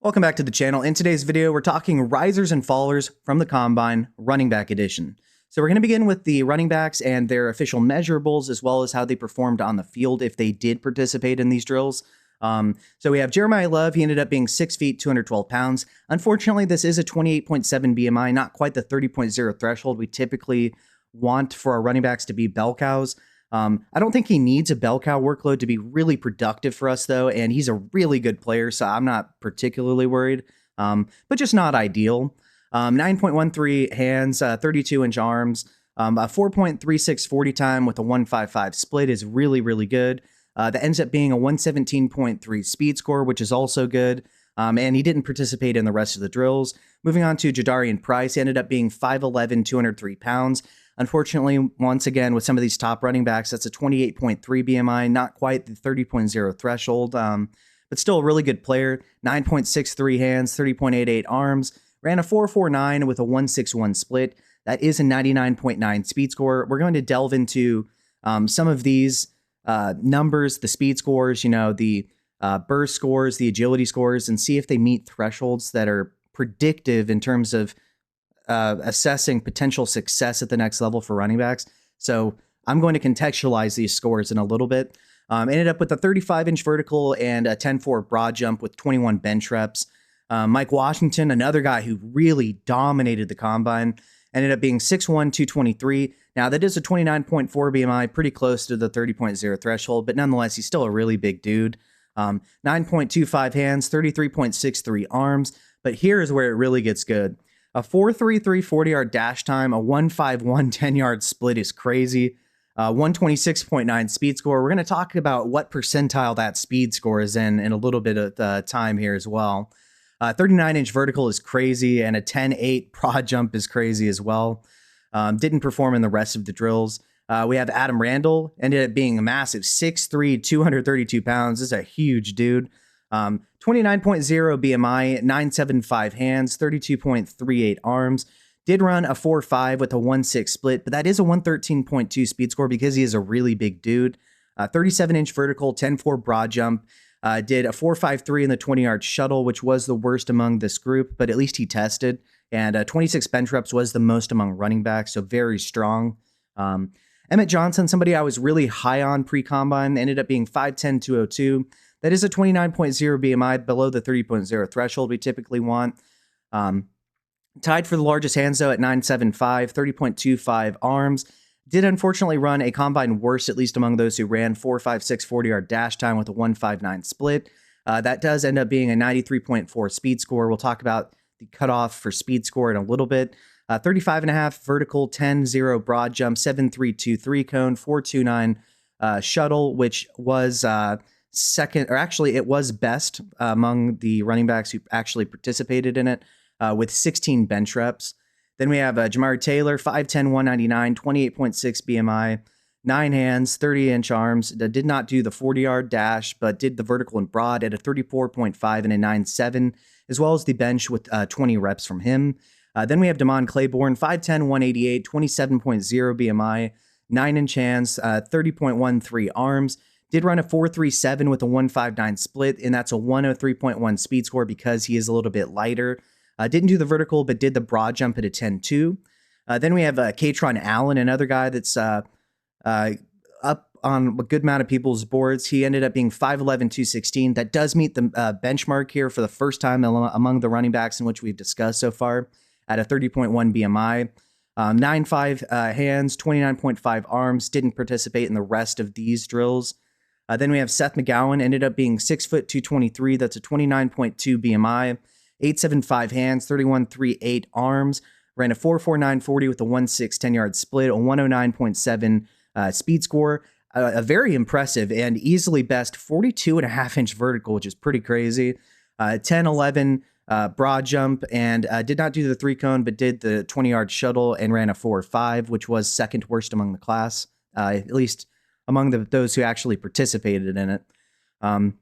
Welcome back to the channel. In today's video, we're talking risers and fallers from the Combine running back edition. So we're going to begin with the running backs and their official measurables, as well as how they performed on the field if they did participate in these drills. So we have Jeremiah Love. He ended up being 6 feet, 212 pounds. Unfortunately, this is a 28.7 BMI, not quite the 30.0 threshold we typically want for our running backs to be bell cows. I don't think he needs a bell cow workload to be really productive for us, though, and he's a really good player, so I'm not particularly worried, but just not ideal. 9.13 hands, 32-inch arms, a 4.36 40 time with a 1.55 split is really, really good. That ends up being a 117.3 speed score, which is also good, and he didn't participate in the rest of the drills. Moving on to Jadarian Price, he ended up being 5'11", 203 pounds. Unfortunately, once again, with some of these top running backs, that's a 28.3 BMI, not quite the 30.0 threshold, but still a really good player. 9.63 hands, 30.88 arms, ran a 4.49 with a 1.61 split. That is a 99.9 speed score. We're going to delve into some of these numbers, the speed scores, the burst scores, the agility scores, and see if they meet thresholds that are predictive in terms of assessing potential success at the next level for running backs. So I'm going to contextualize these scores in a little bit. Ended up with a 35-inch vertical and a 10.4 broad jump with 21 bench reps. Mike Washington, another guy who really dominated the Combine, ended up being 6'1", 223. Now, that is a 29.4 BMI, pretty close to the 30.0 threshold, but nonetheless, he's still a really big dude. 9.25 hands, 33.63 arms, but here's where it really gets good. A 4.33 40-yard dash time, a 1.51 10-yard split is crazy. 126.9 speed score. We're going to talk about what percentile that speed score is in a little bit of time here as well. 39-inch vertical is crazy, and a 10.8 broad jump is crazy as well. Didn't perform in the rest of the drills. We have Adam Randall, ended up being a massive 6'3", 232 pounds. This is a huge dude. 29.0 BMI, 9.75 hands, 32.38 arms. Did run a 4.5 with a 1.6 split, but that is a 113.2 speed score because he is a really big dude. 37-inch vertical, 10.4 broad jump. Did a 4.53 in the 20-yard shuttle, which was the worst among this group, but at least he tested. And 26 bench reps was the most among running backs, so very strong. Emmett Johnson, somebody I was really high on pre-combine, ended up being 5'10", 202. That is a 29.0 BMI, below the 30.0 threshold we typically want. Tied for the largest hands, though, at 9.75, 30.25 arms. Did unfortunately run a Combine worst, at least among those who ran 4.56 40-yard dash time with a 1.59 split. That does end up being a 93.4 speed score. We'll talk about the cutoff for speed score in a little bit. 35.5 vertical, 10.0 broad jump, 7.323 cone, 4.29 shuttle, which was second, or actually it was best among the running backs who actually participated in it, with 16 bench reps. Then we have Jamari Taylor, 5'10", 199, 28.6 BMI, 9 hands, 30-inch arms. Did not do the 40-yard dash, but did the vertical and broad at a 34.5 and a 9.7, as well as the bench with 20 reps from him. Then we have Damon Claiborne, 5'10", 188, 27.0 BMI, 9-inch hands, 30.13 arms. Did run a 4.37 with a 1.59 split, and that's a 103.1 speed score because he is a little bit lighter. Didn't do the vertical, but did the broad jump at a 10.2. Then we have Katron Allen, another guy that's up on a good amount of people's boards. He ended up being 5'11", 216. That does meet the benchmark here for the first time among the running backs in which we've discussed so far, at a 30.1 BMI. 9.5 hands, 29.5 arms. Didn't participate in the rest of these drills. Then we have Seth McGowan, ended up being 6 foot 223. That's a 29.2 BMI, 8.75 hands, 31.38 arms. Ran a 4.49 40 with a 1.6 10-yard split, a 109.7 speed score. A very impressive and easily best 42.5-inch vertical, which is pretty crazy. 10.11 broad jump, and did not do the 3-cone, but did the 20-yard shuttle and ran a 4.5, which was second worst among the class, at least among those who actually participated in it. Then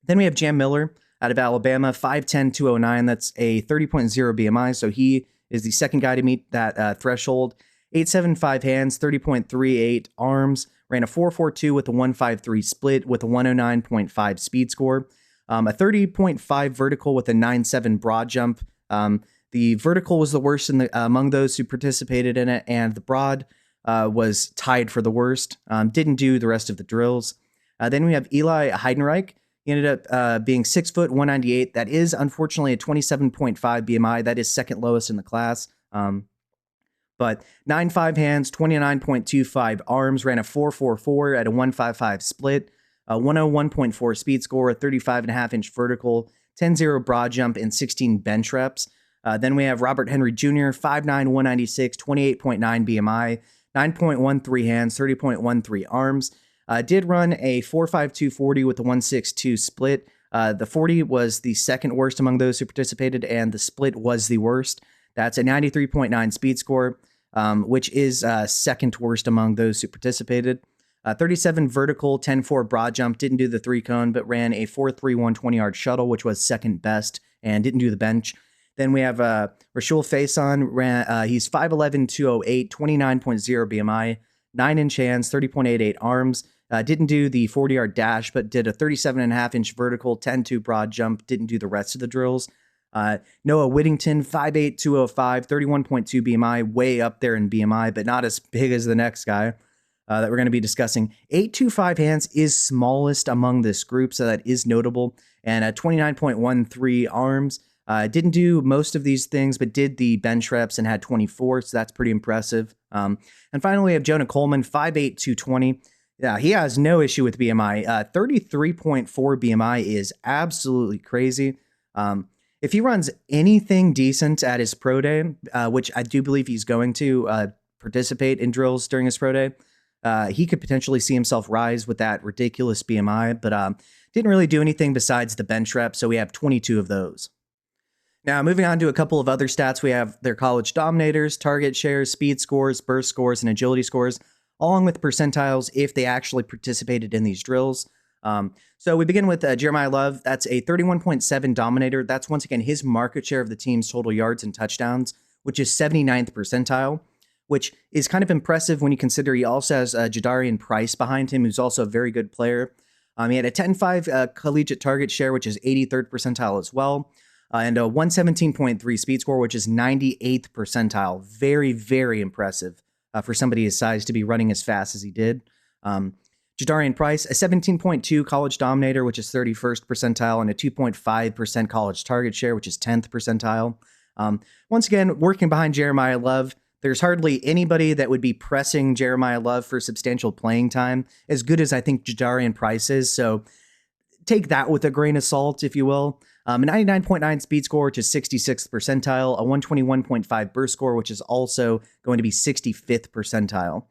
we have Jam Miller out of Alabama, 5'10", 209. That's a 30.0 BMI, so he is the second guy to meet that threshold. 8.75 hands, 30.38 arms. Ran a 4.42 with a 1.53 split with a 109.5 speed score. A 30.5 vertical with a 9.7 broad jump. The vertical was the worst among those who participated in it, and the broad was tied for the worst. Didn't do the rest of the drills. Then we have Eli Heidenreich. He ended up being 6 foot 198. That is unfortunately a 27.5 BMI. That is second lowest in the class. But 9.5 hands, 29.25 arms, ran a 4.44 at a 1.55 split, a 101.4 speed score, a 35.5-inch vertical, 10.0 broad jump, and 16 bench reps. Then we have Robert Henry Jr., 5'9", 196, 28.9 BMI, 9.13 hands, 30.13 arms. Did run a 4.52 40 with a 1.62 split. The 40 was the second worst among those who participated, and the split was the worst. That's a 93.9 speed score, which is second worst among those who participated. 37 vertical, 10.4 broad jump, didn't do the 3-cone, but ran a 4.31 20-yard shuttle, which was second best, and didn't do the bench. Then we have Rashul Faison. He's 5'11", 208, 29.0 BMI, 9-inch hands, 30.88 arms. Didn't do the 40-yard dash, but did a 37.5-inch vertical, 10.2 broad jump. Didn't do the rest of the drills. Noah Whittington, 5'8", 205, 31.2 BMI, way up there in BMI, but not as big as the next guy that we're going to be discussing. 8.25 hands is smallest among this group, so that is notable. And 29.13 arms. Didn't do most of these things, but did the bench reps and had 24, so that's pretty impressive. And finally, we have Jonah Coleman, 5'8", 220. Yeah, he has no issue with BMI. 33.4 BMI is absolutely crazy. If he runs anything decent at his pro day, which I do believe he's going to participate in drills during his pro day, he could potentially see himself rise with that ridiculous BMI, but didn't really do anything besides the bench reps, so we have 22 of those. Now, moving on to a couple of other stats, we have their college dominators, target shares, speed scores, burst scores, and agility scores, along with percentiles if they actually participated in these drills. So we begin with Jeremiah Love. That's a 31.7 dominator. That's once again his market share of the team's total yards and touchdowns, which is 79th percentile, which is kind of impressive when you consider he also has Jadarian Price behind him, who's also a very good player. He had a 10.5 collegiate target share, which is 83rd percentile as well. And a 117.3 speed score, which is 98th percentile. Very, very impressive for somebody his size to be running as fast as he did. Jadarian Price, a 17.2 college dominator, which is 31st percentile, and a 2.5% college target share, which is 10th percentile. Once again, working behind Jeremiah Love, there's hardly anybody that would be pressing Jeremiah Love for substantial playing time, as good as I think Jadarian Price is. So take that with a grain of salt, if you will. A 99.9 speed score, which is 66th percentile, a 121.5 burst score, which is also going to be 65th percentile.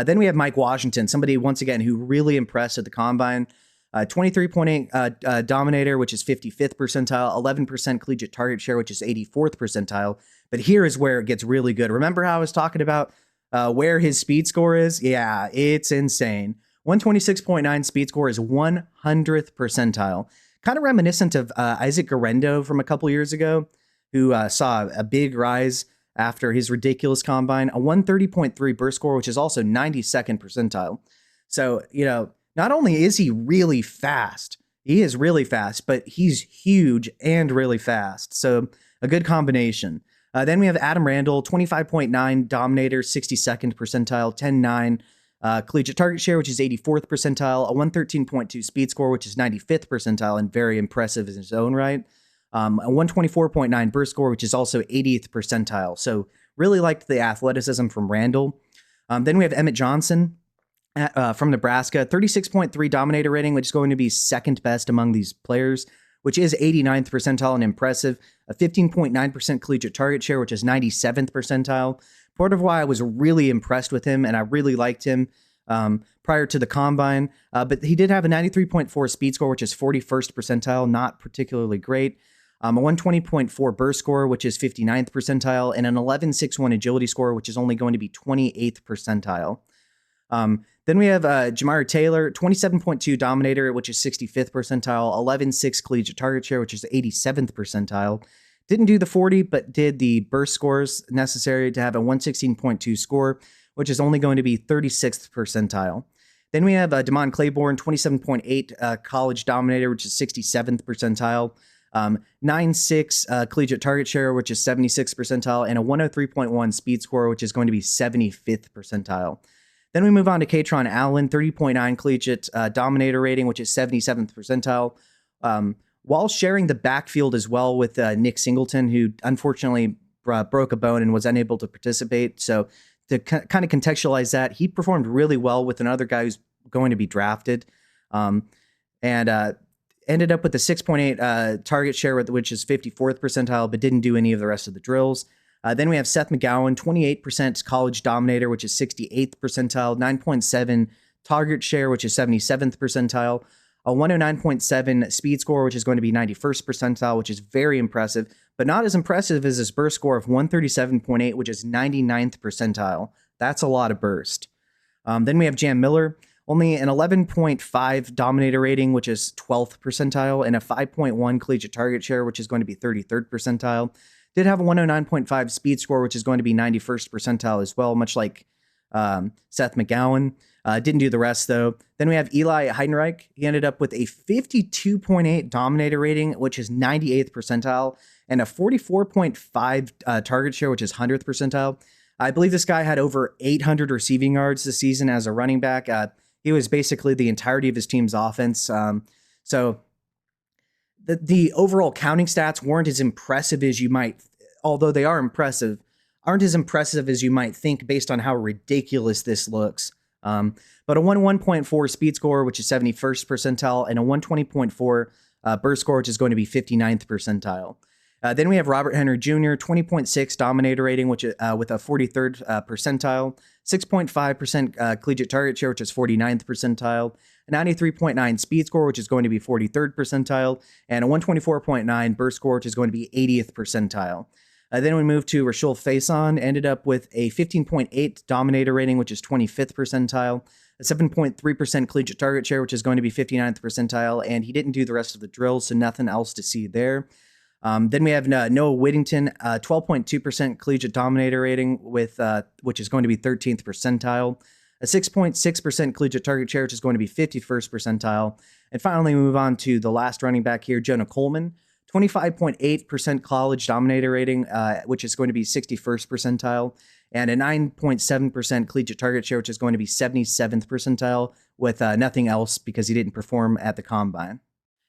Then we have Mike Washington, somebody, once again, who really impressed at the Combine. 23.8 dominator, which is 55th percentile, 11% collegiate target share, which is 84th percentile. But here is where it gets really good. Remember how I was talking about where his speed score is? Yeah, it's insane. 126.9 speed score is 100th percentile. Kind of reminiscent of Isaac Garendo from a couple years ago, who saw a big rise after his ridiculous Combine. A 130.3 burst score, which is also 92nd percentile. So, not only is he really fast, he is really fast, but he's huge and really fast. So a good combination. Then we have Adam Randall, 25.9 dominator, 62nd percentile, 10.9 collegiate target share, which is 84th percentile, a 113.2 speed score, which is 95th percentile and very impressive in his own right. A 124.9 burst score, which is also 80th percentile. So really liked the athleticism from Randall. Then we have Emmett Johnson from Nebraska, 36.3 dominator rating, which is going to be second best among these players, which is 89th percentile and impressive. A 15.9% collegiate target share, which is 97th percentile. Part of why I was really impressed with him and I really liked him prior to the Combine. But he did have a 93.4 speed score, which is 41st percentile, not particularly great. A 120.4 burst score, which is 59th percentile, and an 11.61 agility score, which is only going to be 28th percentile. Then we have Jamar Taylor, 27.2 dominator, which is 65th percentile, 11.6 collegiate target share, which is 87th percentile. Didn't do the 40, but did the burst scores necessary to have a 116.2 score, which is only going to be 36th percentile. Then we have Damon Claiborne, 27.8 college dominator, which is 67th percentile. 9.6 collegiate target share, which is 76th percentile, and a 103.1 speed score, which is going to be 75th percentile. Then we move on to Katron Allen, 30.9 collegiate dominator rating, which is 77th percentile, while sharing the backfield as well with Nick Singleton, who unfortunately broke a bone and was unable to participate. So to kind of contextualize that, he performed really well with another guy who's going to be drafted, and ended up with a 6.8 target share, which is 54th percentile, but didn't do any of the rest of the drills. Then we have Seth McGowan, 28% college dominator, which is 68th percentile, 9.7 target share, which is 77th percentile, a 109.7 speed score, which is going to be 91st percentile, which is very impressive, but not as impressive as his burst score of 137.8, which is 99th percentile. That's a lot of burst. Then we have Jam Miller, only an 11.5 dominator rating, which is 12th percentile, and a 5.1 collegiate target share, which is going to be 33rd percentile. Did have a 109.5 speed score, which is going to be 91st percentile as well, much like Seth McGowan. Didn't do the rest, though. Then we have Eli Heidenreich. He ended up with a 52.8 dominator rating, which is 98th percentile, and a 44.5 target share, which is 100th percentile. I believe this guy had over 800 receiving yards this season as a running back. He was basically the entirety of his team's offense. So the overall counting stats weren't as impressive as you might, although they are impressive, aren't as impressive as you might think based on how ridiculous this looks. But a 101.4 speed score, which is 71st percentile, and a 120.4 burst score, which is going to be 59th percentile. Then we have Robert Henry Jr., 20.6 dominator rating, which with a 43rd percentile, 6.5% collegiate target share, which is 49th percentile, a 93.9 speed score, which is going to be 43rd percentile, and a 124.9 burst score, which is going to be 80th percentile. Then we moved to Rashul Faison, ended up with a 15.8 dominator rating, which is 25th percentile, a 7.3% collegiate target share, which is going to be 59th percentile, and he didn't do the rest of the drills, so nothing else to see there. Then we have Noah Whittington, 12.2% collegiate dominator rating, with which is going to be 13th percentile, a 6.6% collegiate target share, which is going to be 51st percentile. And finally, we move on to the last running back here, Jonah Coleman, 25.8% college dominator rating, which is going to be 61st percentile, and a 9.7% collegiate target share, which is going to be 77th percentile, with nothing else because he didn't perform at the combine.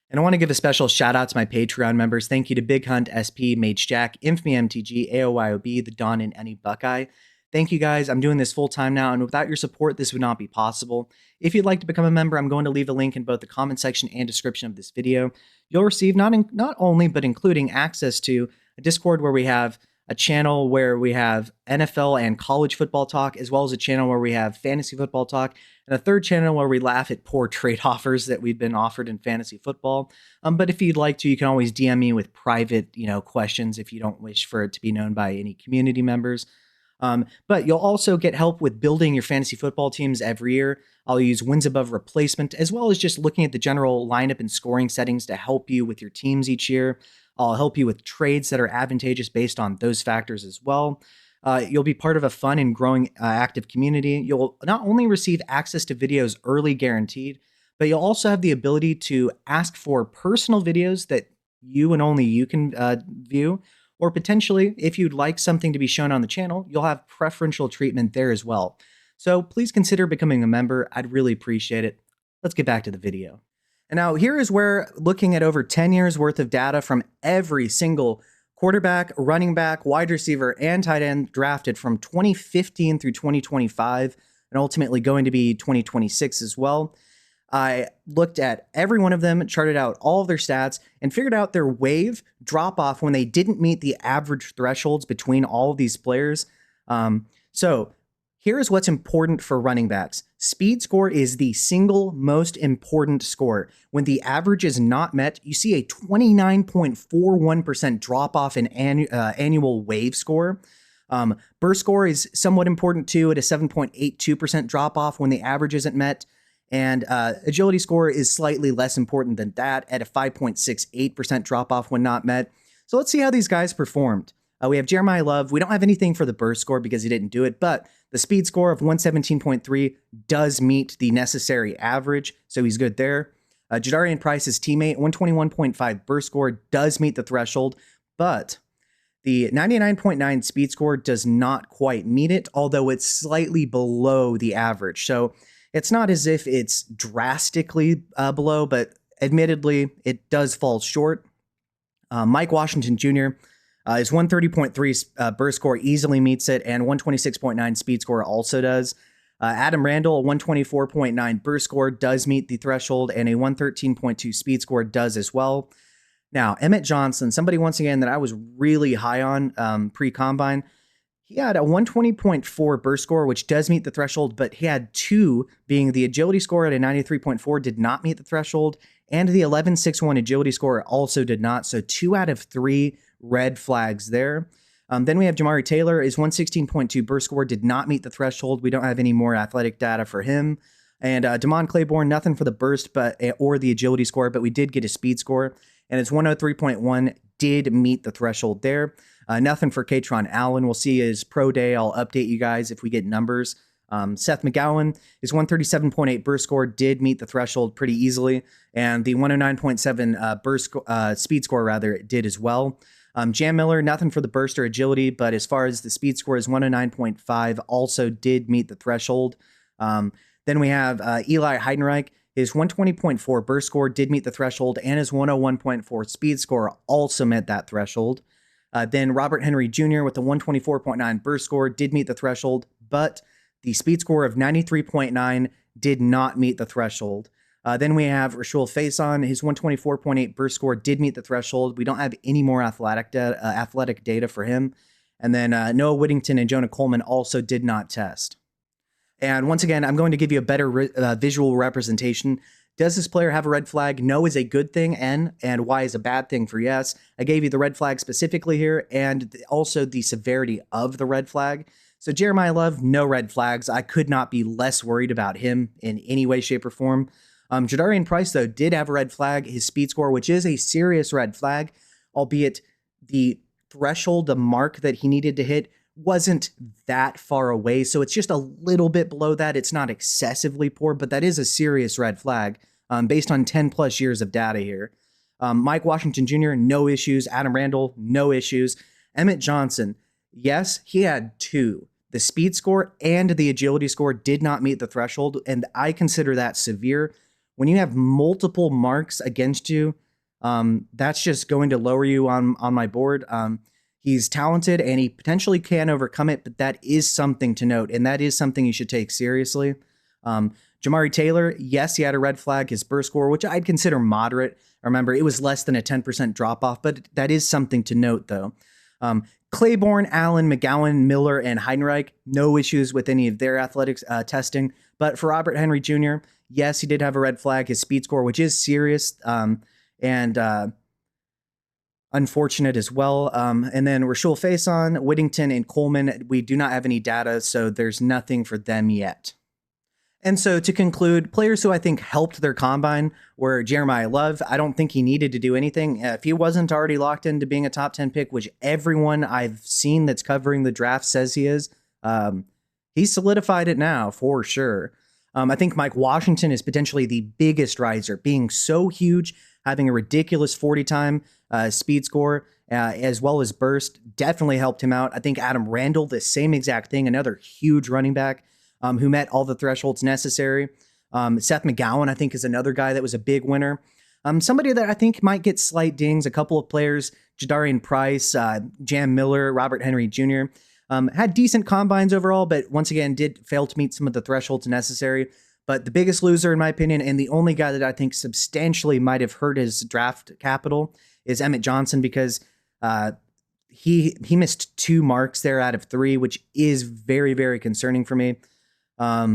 And I want to give a special shout out to my Patreon members. Thank you to Big Hunt, SP, Mage Jack, Infamy MTG, AOYOB, The Dawn, and Any Buckeye. Thank you guys. I'm doing this full time now, and without your support, this would not be possible. If you'd like to become a member, I'm going to leave a link in both the comment section and description of this video. You'll receive not only, but including access to a Discord where we have a channel where we have NFL and college football talk, as well as a channel where we have fantasy football talk, and a third channel where we laugh at poor trade offers that we've been offered in fantasy football. But if you'd like to, you can always DM me with private, questions if you don't wish for it to be known by any community members. But you'll also get help with building your fantasy football teams every year. I'll use wins above replacement, as well as just looking at the general lineup and scoring settings to help you with your teams each year. I'll help you with trades that are advantageous based on those factors as well. You'll be part of a fun and growing active community. You'll not only receive access to videos early guaranteed, but you'll also have the ability to ask for personal videos that you and only you can view. Or potentially, if you'd like something to be shown on the channel, you'll have preferential treatment there as well. So please consider becoming a member. I'd really appreciate it. Let's get back to the video. And now here is where, looking at over 10 years worth of data from every single quarterback, running back, wide receiver, and tight end drafted from 2015 through 2025, and ultimately going to be 2026 as well. I looked at every one of them, charted out all of their stats, and figured out their wave drop-off when they didn't meet the average thresholds between all of these players. So here's what's important for running backs. Speed score is the single most important score. When the average is not met, you see a 29.41% drop-off in annual wave score. Burst score is somewhat important too, at a 7.82% drop-off when the average isn't met. And agility score is slightly less important than that, at a 5.68% drop-off when not met. So let's see how these guys performed. We have Jeremiah Love. We don't have anything for the burst score because he didn't do it, but the speed score of 117.3 does meet the necessary average, so he's good there. Jadarian Price's teammate, 121.5 burst score does meet the threshold, but the 99.9 speed score does not quite meet it, although it's slightly below the average. So it's not as if it's drastically below, but admittedly, it does fall short. Mike Washington Jr., his 130.3 burst score easily meets it, and 126.9 speed score also does. Adam Randall, a 124.9 burst score does meet the threshold, and a 113.2 speed score does as well. Now, Emmett Johnson, somebody once again that I was really high on pre-combine, he had a 120.4 burst score, which does meet the threshold, but he had two, being the agility score at a 93.4 did not meet the threshold, and the 11.61 agility score also did not. So 2 out of 3 red flags there. Then we have Jamari Taylor. His 116.2 burst score did not meet the threshold. We don't have any more athletic data for him. And Damon Claiborne, nothing for the burst or the agility score, but we did get a speed score. And his 103.1 did meet the threshold there. Nothing for Katron Allen. We'll see his pro day. I'll update you guys if we get numbers. Seth McGowan, his 137.8 burst score did meet the threshold pretty easily. And the 109.7 speed score, rather, did as well. Jam Miller, nothing for the burst or agility, but as far as the speed score is 109.5, also did meet the threshold. Then we have Eli Heidenreich. His 120.4 burst score did meet the threshold, and his 101.4 speed score also met that threshold. Then Robert Henry Jr. with the 124.9 burst score did meet the threshold, but the speed score of 93.9 did not meet the threshold. Then we have Rashul Faison. His 124.8 burst score did meet the threshold. We don't have any more athletic data for him. And then Noah Whittington and Jonah Coleman also did not test. And once again, I'm going to give you a better visual representation. Does this player have a red flag? No is a good thing, and Y is a bad thing for yes. I gave you the red flag specifically here, and also the severity of the red flag. So Jeremiah Love, no red flags. I could not be less worried about him in any way, shape, or form. Jadarian Price, though, did have a red flag, his speed score, which is a serious red flag, albeit the threshold, the mark that he needed to hit, wasn't that far away. So it's just a little bit below that. It's not excessively poor, but that is a serious red flag based on 10 plus years of data here. Mike Washington Jr., no issues. Adam Randall, no issues. Emmett Johnson, yes, he had 2. The speed score and the agility score did not meet the threshold, and I consider that severe. When you have multiple marks against you, that's just going to lower you on my board. He's talented and he potentially can overcome it, but that is something to note, and that is something you should take seriously. Jamari Taylor, yes, he had a red flag, his burst score, which I'd consider moderate. Remember, it was less than a 10% drop-off, but that is something to note, though. Claiborne, Allen, McGowan, Miller, and Heidenreich, no issues with any of their athletics testing. But for Robert Henry Jr., yes, he did have a red flag, his speed score, which is serious and unfortunate as well. And then Rashul Faison, Whittington, and Coleman, we do not have any data, so there's nothing for them yet. And so to conclude, players who I think helped their combine were Jeremiah Love. I don't think he needed to do anything. If he wasn't already locked into being a top 10 pick, which everyone I've seen that's covering the draft says he is, he solidified it now for sure. I think Mike Washington is potentially the biggest riser, being so huge, having a ridiculous 40-time speed score, as well as burst, definitely helped him out. I think Adam Randall, the same exact thing, another huge running back who met all the thresholds necessary. Seth McGowan, I think, is another guy that was a big winner. Somebody that I think might get slight dings, a couple of players, Jadarian Price, Jam Miller, Robert Henry Jr., had decent combines overall, but once again, did fail to meet some of the thresholds necessary. But the biggest loser, in my opinion, and the only guy that I think substantially might have hurt his draft capital is Emmett Johnson, because he missed 2 marks there out of 3, which is very, very concerning for me. But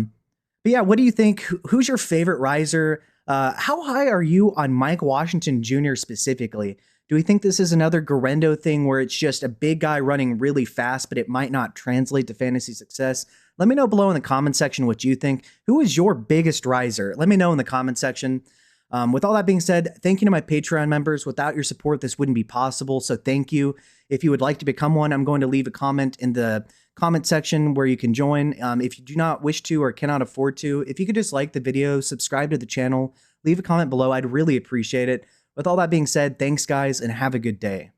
yeah, what do you think? Who's your favorite riser? How high are you on Mike Washington Jr. specifically? Do we think this is another Garendo thing where it's just a big guy running really fast, but it might not translate to fantasy success? Let me know below in the comment section what you think. Who is your biggest riser? Let me know in the comment section. With all that being said, thank you to my Patreon members. Without your support, this wouldn't be possible. So thank you. If you would like to become one, I'm going to leave a comment in the comment section where you can join. If you do not wish to or cannot afford to, if you could just like the video, subscribe to the channel, leave a comment below, I'd really appreciate it. With all that being said, thanks guys and have a good day.